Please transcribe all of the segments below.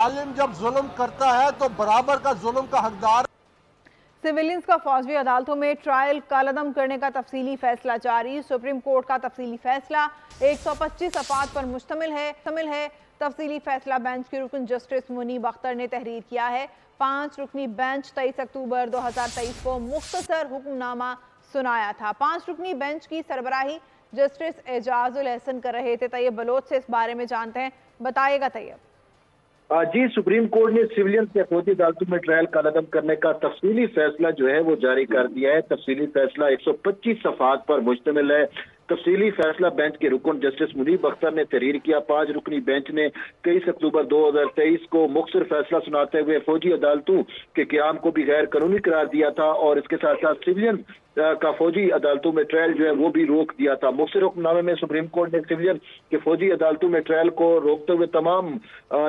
जालिम जब जुल्म करता है तो बराबर का जुल्म का हकदार। सिविलियंस का फौजी अदालतों में ट्रायल कलअदम करने का तफसीली फैसला जारी। सुप्रीम कोर्ट का तफसीली फैसला 125 अफाद पर मुश्तमिल है। तफसीली फैसला बेंच के रुकन जस्टिस मुनीब अख्तर ने तहरीर किया है। 5 रुकनी बेंच 23 अक्टूबर 2023 को मुख्तसर हुक्मनामा सुनाया था। 5 रुकनी बेंच की सरबराही जस्टिस एजाजुल एहसन कर रहे थे। तैयब बलोच से इस बारे में जानते हैं, बताइएगा तैयब। जी, सुप्रीम कोर्ट ने सिविलियन से फौजी अदालतों में ट्रायल कलअदम करने का तफसीली फैसला जो है वो जारी कर दिया है। तफसीली फैसला 125 सफात पर मुश्तमिल है। तफसीली फैसला बेंच के रुकन जस्टिस मुनीब अख्तर ने तहरीर किया। 5 रुकनी बेंच ने 23 अक्टूबर 2023 को मुख्तसर फैसला सुनाते हुए फौजी अदालतों के क़याम को भी गैर कानूनी करार दिया था और इसके साथ साथ सिविलियन का फौजी अदालतों में ट्रायल जो है वो भी रोक दिया था। मुख्तसर हुक्मनामे में सुप्रीम कोर्ट ने सिविलियन के फौजी अदालतों में ट्रायल को रोकते हुए तमाम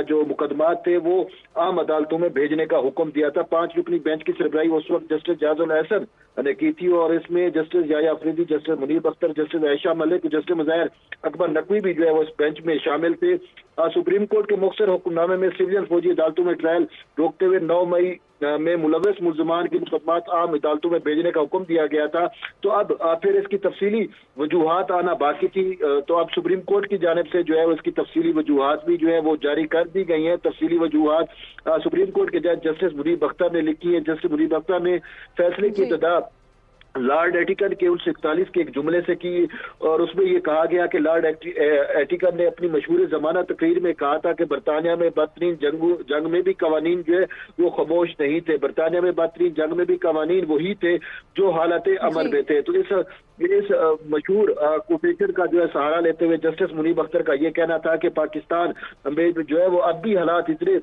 जो मुकदमात थे वो आम अदालतों में भेजने का हुक्म दिया था। 5 रुकनी बेंच की सरबराही उस वक्त जस्टिस एजाजुल एहसन ने की थी और इसमें justice Yahya Afridi, justice Munib Akhtar, justice Ayesha Malik, justice Mazahir Akbar Naqvi भी जो है वो इस बेंच में शामिल थे। सुप्रीम कोर्ट के मुख्तसर हुक्मनामे में सिविलियन फौजी अदालतों में ट्रायल रोकते हुए 9 मई में मुलव्वस मुल्ज़मान की मुकदमात आम अदालतों में भेजने का हुक्म दिया गया था। तो अब फिर इसकी तफसीली वजूहात आना बाकी थी। तो अब सुप्रीम कोर्ट की जानिब से जो है उसकी तफसीली वजूहात भी जो है वो जारी कर दी गई हैं। तफसीली वजूहात सुप्रीम कोर्ट के जज जस्टिस मुनीब अख्तर ने लिखी है। जस्टिस मुनीब अख्तर ने फैसले की इब्तिदा लॉर्ड एटिकन के 1941 के एक जुमले से की और उसमें ये कहा गया कि लॉर्ड एटिकन ने अपनी मशहूर जमाना तकरीर में कहा था कि बरतानिया में बदतरीन जंग में भी कवानीन जो है वो खामोश नहीं थे। बरतानिया में बदतरीन जंग में भी कवानीन वही थे जो हालत अमर में थे। तो इस मशहूर कोटेशन का जो है सहारा लेते हुए जस्टिस मुनीब अख्तर का ये कहना था कि पाकिस्तान में जो है वो अब भी हालात इतने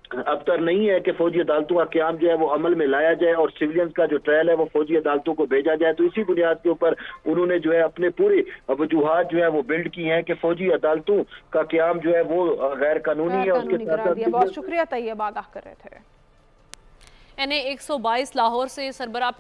अबतर नहीं है कि फौजी अदालतों का क़याम जो है वो अमल में लाया जाए और सिविलियंस का जो ट्रायल है वो फौजी अदालतों को भेजा जाए। तो इसी बुनियाद के ऊपर उन्होंने जो है अपने पूरे वजूहात जो है वो बिल्ड की हैं कि फौजी अदालतों का क़याम जो है वो गैर कानूनी है। उसके साथ बहुत शुक्रिया तैयब, आगाह कर रहे थे। NA 122 लाहौर से सरबराह